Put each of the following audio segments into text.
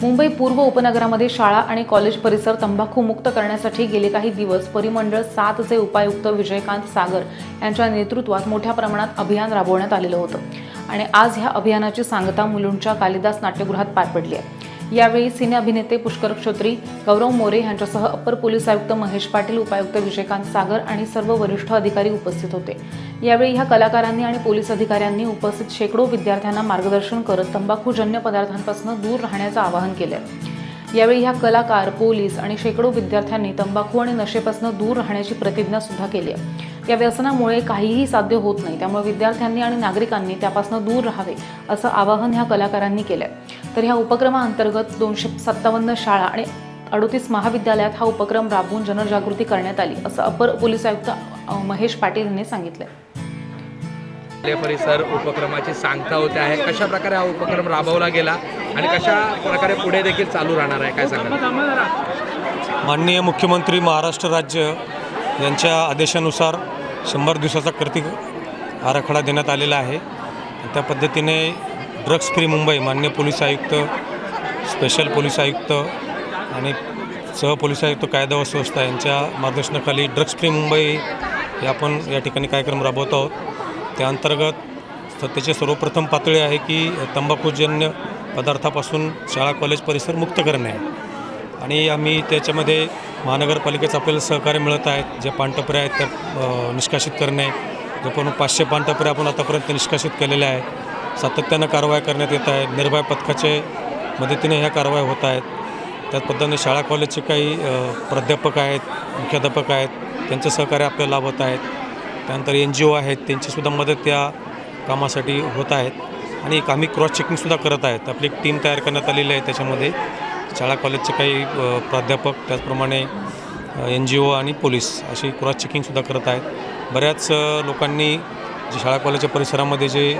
मुंबई पूर्व उपनगरामध्ये शाळा आणि कॉलेज परिसर तंबाखू मुक्त करण्यासाठी गेले काही दिवस परिमंडळ 7चे उपायुक्त विजयकांत सागर यांच्या नेतृत्वात मोठ्या प्रमाणात अभियान राबवण्यात आलेलं होतं आणि आज ह्या अभियानाची सांगता मुलुंडच्या कालिदास नाट्यगृहात पार पडली आहे। यावेळी सिने अभिनेते पुष्कर क्षोत्री, गौरव मोरे यांच्यासह अप्पर पोलीस आयुक्त महेश पाटील, उपायुक्त विजयकांत सागर आणि सर्व वरिष्ठ अधिकारी उपस्थित होते। यावेळी ह्या कलाकारांनी आणि पोलीस अधिकाऱ्यांनी उपस्थित शेकडो विद्यार्थ्यांना मार्गदर्शन करत तंबाखूजन्य पदार्थांपासून दूर राहण्याचं आवाहन केलं। यावेळी ह्या कलाकार, पोलीस आणि शेकडो विद्यार्थ्यांनी तंबाखू आणि नशेपासून दूर राहण्याची प्रतिज्ञा सुद्धा केली आहे। या व्यसनामुळे काहीही साध्य होत नाही, त्यामुळे विद्यार्थ्यांनी आणि नागरिकांनी त्यापासून दूर राहावे असं आवाहन ह्या कलाकारांनी केलंय। तर ह्या उपक्रमाअंतर्गत 257 शाळा आणि 38 महाविद्यालयात हा उपक्रम राबवून जनजागृती करण्यात आली असं अपर पोलीस आयुक्त महेश पाटील यांनी सांगितलंय। परिसर उपक्रमाची सांगता होते आहे, कशा प्रकारे हा उपक्रम राबवला गेला आणि कशा प्रकारे पुढे देखील चालू राहणार आहे, काय सांगा? माननीय मुख्यमंत्री महाराष्ट्र राज्य यांच्या आदेशानुसार 100 दिवसाचा कृती आराखडा देण्यात आलेला आहे। त्या पद्धतीने ड्रग्स फ्री मुंबई माननीय पोलीस आयुक्त, स्पेशल पोलीस आयुक्त आणि सहपोलीस आयुक्त कायदा व सुव्यवस्था यांच्या मार्गदर्शनाखाली ड्रग्स फ्री मुंबई हे आपण या ठिकाणी कार्यक्रम राबवत आहोत। त्या अंतर्गत सध्याची सर्वप्रथम पातळी आहे की तंबाखूजन्य पदार्थापासून शाळा कॉलेज परिसर मुक्त करणे आहे आणि आम्ही त्याच्यामध्ये महानगरपालिकेचं आपल्याला सहकार्य मिळत आहेत। ज्या पानटपऱ्या आहेत त्या निष्कासित करणे, जवळपास 500 पानटपऱ्या आपण आतापर्यंत निष्कासित केलेल्या आहेत। सातत्यानं कारवाई करण्यात येत आहे। निर्भय पथकाच्या मदतीने ह्या कारवाई होत आहेत। त्याच पद्धतीने शाळा कॉलेजचे काही प्राध्यापक आहेत, मुख्याध्यापक आहेत, त्यांचं सहकार्य आपल्याला लाभत आहेत। त्यानंतर NGO आहेत, त्यांचीसुद्धा मदत या कामासाठी होत आहेत आणि आम्ही क्रॉस चेकिंगसुद्धा करत आहेत। आपली एक टीम तयार करण्यात आलेली आहे, त्याच्यामध्ये शाळा कॉलेजचे काही प्राध्यापक, त्याचप्रमाणे NGO आणि पोलीस अशी क्रॉस चेकिंगसुद्धा करत आहेत। बऱ्याच लोकांनी जे शाळा कॉलेजच्या परिसरामध्ये जे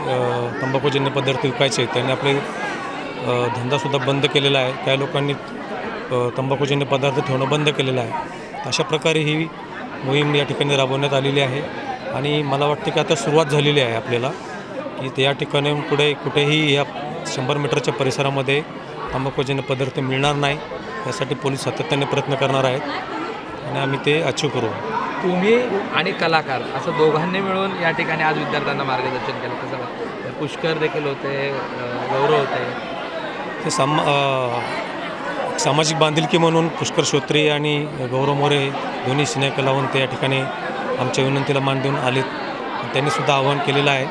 तंबाखूजन्य पदार्थ विकायचे त्यांनी आपले धंदासुद्धा बंद केलेला आहे। काही लोकांनी तंबाखूजन्य पदार्थ ठेवणं बंद केलेलं आहे। अशा प्रकारे ही मोहीम या ठिकाणी राबवण्यात आलेली आहे आणि मला वाटते की आता सुरुवात झालेली आहे आपल्याला की या ठिकाणी पुढे कुठेही या 100 मीटरच्या परिसरामध्ये तंबाखूजन्य पदार्थ मिळणार नाही, यासाठी पोलीस सातत्याने प्रयत्न करणार आहेत आणि आम्ही ते अचीव करू। तुम्ही आणि कलाकार असं दोघांनी मिळून या ठिकाणी आज विद्यार्थ्यांना मार्गदर्शन केलं, कसं? पुष्कर देखील होते, गौरव होते, ते सामाजिक बांधिलकी म्हणून पुष्कर क्षोत्री आणि गौरव मोरे दोन्ही सिने कलावंत या ठिकाणी आमच्या विनंतीला मान देऊन आलेत। त्यांनीसुद्धा आवाहन केलेलं आहे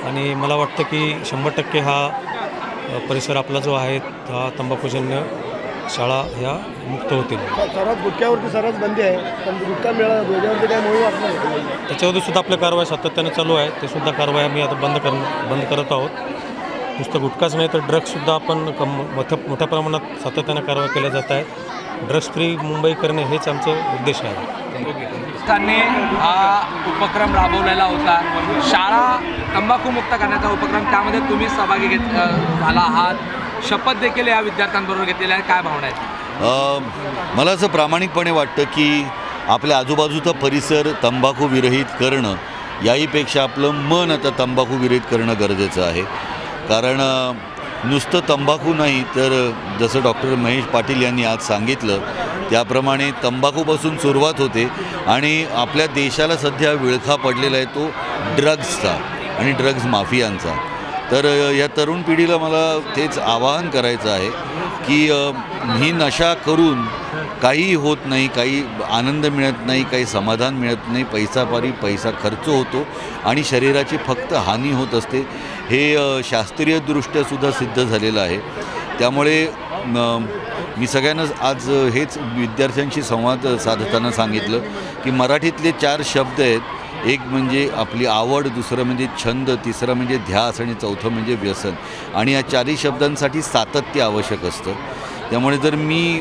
आणि मला वाटतं की 100% हा परिसर आपला जो आहे हा तंबाखूजन्य शाळा ह्या मुक्त होतील। सर्वात गुटख्यावरती सर्वात बंदी आहे, पण गुटखा मिळाला दोघांवरती काय मोहीम वाटणार? त्याच्यावरती सुद्धा आपल्या कारवाई सातत्याने चालू आहे। ते सुद्धा कारवाई आम्ही आता बंद करत आहोत। नुसतं गुटखाच नाही तर ड्रग्ससुद्धा आपण मोठ्या प्रमाणात सातत्याने कारवाई केल्या जात आहे। ड्रग्स फ्री मुंबई करणे हेच आमचं उद्देश आहे। त्यांनी हा उपक्रम राबवलेला होता, शाळा तंबाखूमुक्त करण्याचा उपक्रम, त्यामध्ये तुम्ही सहभागी झाला आहात। शपथ देखील या विद्यार्थ्यांबरोबर घेतलेली आहे, काय भावना आहेत? मला असं प्रामाणिकपणे वाटतं की आपल्या आजूबाजूचा परिसर तंबाखू विरहित करणं याहीपेक्षा आपलं मन आता तंबाखू विरहित करणं गरजेचं आहे। कारण नुसतं तंबाखू नाही तर जसं डॉक्टर महेश पाटील यांनी आज सांगितलं त्याप्रमाणे तंबाखूपासून सुरुवात होते आणि आपल्या देशाला सध्या विळखा पडलेला आहे तो ड्रग्सचा आणि ड्रग्स माफियांचा। तर या तरुण पिढीला मला तेच आवाहन करायचं आहे की ही नशा करून काही होत नाही, काही आनंद मिळत नाही, काही समाधान मिळत नाही, पैसा खर्च होतो आणि शरीराची फक्त हानी होत असते। हे शास्त्रीयदृष्ट्यासुद्धा सिद्ध झालेलं आहे। त्यामुळे मी सगळ्यांना आज हेच विद्यार्थ्यांशी संवाद साधताना सांगितलं की मराठीतले 4 शब्द आहेत, एक म्हणजे आपली आवड, दुसरं म्हणजे छंद, तिसरं म्हणजे ध्यास आणि चौथं म्हणजे व्यसन आणि या 4ही शब्दांसाठी सातत्य आवश्यक असतं। त्यामुळे जर मी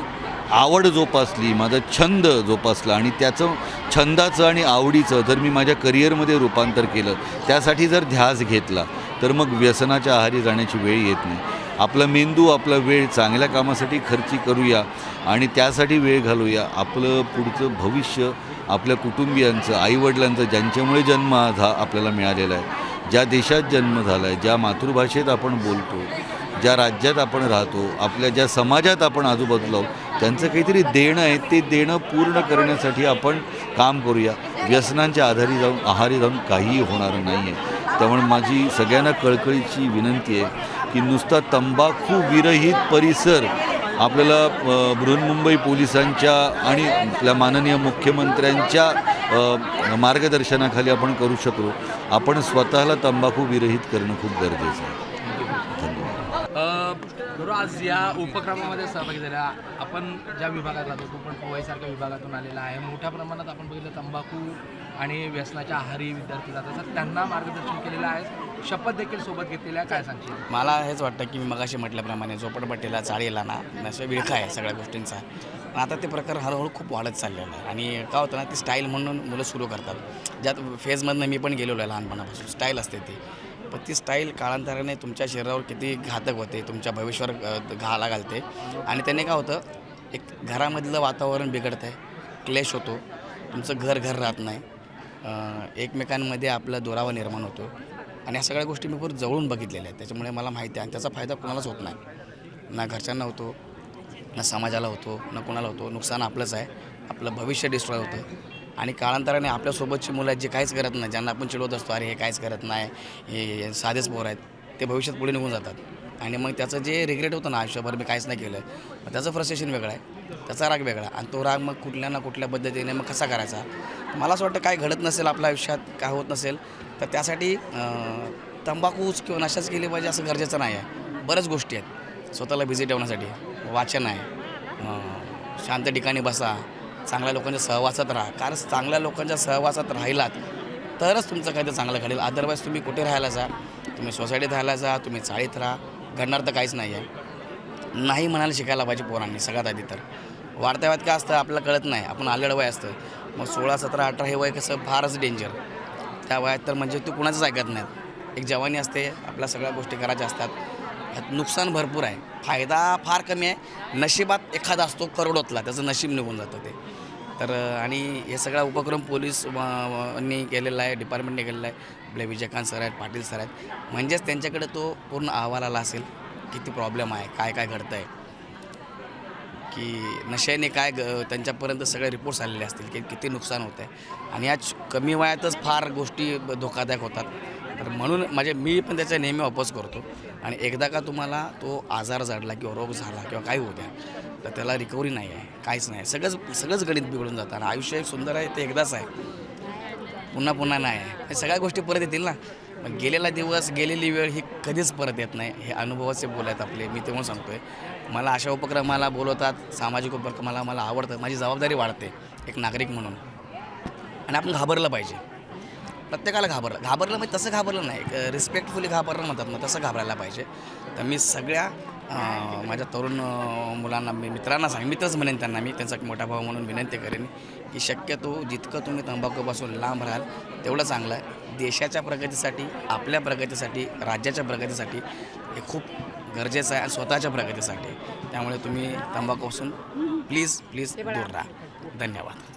आवड जोपासली, माझा छंद जोपासला आणि त्याचं छंदाचं आणि आवडीचं जर मी माझ्या करिअरमध्ये रूपांतर केलं, त्यासाठी जर ध्यास घेतला तर मग व्यसनाच्या आहारी जाण्याची वेळ येत नाही। आपला मेंदू, आपला वेळ चांगल्या कामासाठी खर्ची करूया आणि त्यासाठी वेळ घालूया। आपलं पुढचं भविष्य आपल्या कुटुंबियांचं, आईवडिलांचं, ज्यांच्यामुळे जन्म आज हा आपल्याला मिळालेला आहे, ज्या देशात जन्म झाला आहे, ज्या मातृभाषेत आपण बोलतो, ज्या राज्यात आपण राहतो, आपल्या ज्या समाजात आपण आजूबाजूला आहोत, त्यांचं काहीतरी देणं आहे, ते देणं पूर्ण करण्यासाठी आपण काम करूया. व्यसनांच्या आहारी जाऊन काहीही होणार नाही आहे. त्यामुळे माझी सगळ्यांना कळकळीची विनंती आहे की नुसता तंबाखू विरहित परिसर आपल्याला बृहन्मुंबई पोलिसांच्या आणि आपल्या माननीय मुख्यमंत्र्यांच्या मार्गदर्शनाखाली आपण करू शकलो. आपण स्वतःला तंबाखू विरहित करणं खूप गरजेचं आहे. बरोबर, आज या उपक्रमामध्ये सहभागी झाल्या. आपण ज्या विभागात राहतो तो पण पवईसारख्या विभागातून आलेला आहे. मोठ्या प्रमाणात आपण बघितलं तंबाखू आणि व्यसनाच्या आहारी विद्यार्थी जातात, तर त्यांना मार्गदर्शन केलेलं आहे. शपथ देखील सोबत घेतलेल्या आहे. काय सांगशील? मला हेच वाटतं की मी मगाशी म्हटल्याप्रमाणे झोपडपट्टीला चाळीला ना नशा विळखा आहे सगळ्या गोष्टींचा. पण आता ते प्रकार हळूहळू खूप वाढत चाललेलं आहे. आणि काय होतं ना, ती स्टाईल म्हणून मुलं सुरू करतात. ज्यात फेजमधनं मी पण गेलेलो आहे लहानपणापासून. स्टाईल असते ती, पण ती स्टाईल काळांतराने तुमच्या शरीरावर किती घातक होते, तुमच्या भविष्यावर घाला घालते. आणि त्याने काय होतं, एक घरामधलं वातावरण बिघडतं आहे, क्लेश होतो, तुमचं घर राहत नाही, एकमेकांमध्ये आपला दुरावा निर्माण होतो. आणि या सगळ्या गोष्टी मी खूप जवळून बघितलेल्या आहेत. त्याच्यामुळे मला माहिती आहे, आणि त्याचा फायदा कोणालाच होत नाही. ना घरच्यांना होतो, ना समाजाला होतो, ना कोणाला होतो. नुकसान आपलंच आहे, आपलं भविष्य डिस्ट्रॉय होतं. आणि काळांतराने आपल्यासोबतची मुलं आहेत जे काहीच करत नाही, ज्यांना आपण चिडवत असतो, अरे हे काहीच करत नाही, हे साधेच पोर आहेत, ते भविष्यात पुढे निघून जातात. आणि मग त्याचं जे रिग्रेट होतं ना आयुष्यभर, मी काहीच नाही केलं, मग त्याचं फ्रस्ट्रेशन वेगळं आहे, त्याचा राग वेगळा. आणि तो राग मग कुठल्या ना कुठल्या पद्धतीने मग कसा करायचा. मला असं वाटतं काय घडत नसेल आपल्या आयुष्यात, काय होत नसेल, तर त्यासाठी तंबाखूच किंवा नशाच केली पाहिजे असं गरजेचं नाही आहे. बऱ्याच गोष्टी आहेत स्वतःला बिझी ठेवण्यासाठी. वाचन आहे, शांत ठिकाणी बसा, चांगल्या लोकांच्या सहवासात राहा. कारण चांगल्या लोकांच्या सहवासात राहिलात तरच तुमचं काहीतरी चांगलं घडेल. अदरवाईज तुम्ही कुठे राहायला जा, तुम्ही सोसायटीत राहायला जा, तुम्ही चाळीत राहा, घडणार तर काहीच नाही आहे. नाही म्हणायला शिकायला पाहिजे पोरांनी सगळ्यात आधी. तर वाढत्या वयात काय असतं आपल्याला कळत नाही, आपण आलेलं वय असतं. मग 16, 17, 18 हे वय कसं फारच डेंजर. त्या वयात तर म्हणजे तू कुणाचंच ऐकत नाहीत. एक जवानी असते, आपल्या सगळ्या गोष्टी करायच्या असतात. ह्यात नुकसान भरपूर आहे, फायदा फार कमी आहे. नशिबात एखादा असतो करोडोतला, त्याचं नशीब निघून जातं ते. तर आणि हे सगळा उपक्रम पोलीसनी केलेला आहे, डिपार्टमेंटने केलेला आहे. आपले विजयकांत सर आहेत, पाटील सर आहेत, म्हणजेच त्यांच्याकडे तो पूर्ण अहवाल आला असेल, किती प्रॉब्लेम आहे, काय काय घडतं आहे, की नशेने काय त्यांच्यापर्यंत सगळे रिपोर्ट्स आलेले असतील की किती नुकसान होतं आहे. आणि या कमी वयातच फार गोष्टी धोकादायक होतात. तर म्हणून मी पण त्याचा नेहमी अपोज करतो. आणि एकदा का तुम्हाला तो आजार जडला किंवा रोग झाला किंवा काही होत्या, तर त्याला रिकव्हरी नाही आहे, काहीच नाही. सगळंच गणित बिघडून जातं. आणि आयुष्य एक सुंदर आहे, ते एकदाच आहे, पुन्हा नाही आहे. हे सगळ्या गोष्टी परत येतील ना. मग गेलेला दिवस, गेलेली वेळ ही कधीच परत येत नाही. हे अनुभवाचे बोल आहेत आपले. मी तेव्हा सांगतो आहे, मला अशा उपक्रमाला बोलवतात, सामाजिक उपक्रमाला मला आवडतं. माझी जबाबदारी वाढते एक नागरिक म्हणून. आणि आपण घाबरलं पाहिजे, प्रत्येकाला घाबरलं म्हणजे तसं घाबरलं नाही, एक रिस्पेक्टफुली घाबरलं म्हणतात ना, तसं घाबरायला पाहिजे. तर मी सगळ्या माझ्या तरुण मुलांना, मित्रांना मित्रच म्हणेन त्यांना, मी त्यांचा मोठा भाऊ म्हणून विनंती करेन की शक्यतो जितकं तुम्ही तंबाखूपासून लांब राहाल तेवढं चांगलं आहे. देशाच्या प्रगतीसाठी, आपल्या प्रगतीसाठी, राज्याच्या प्रगतीसाठी हे खूप गरजेचं आहे, आणि स्वतःच्या प्रगतीसाठी. त्यामुळे तुम्ही तंबाखूपासून प्लीज दूर राहा. धन्यवाद.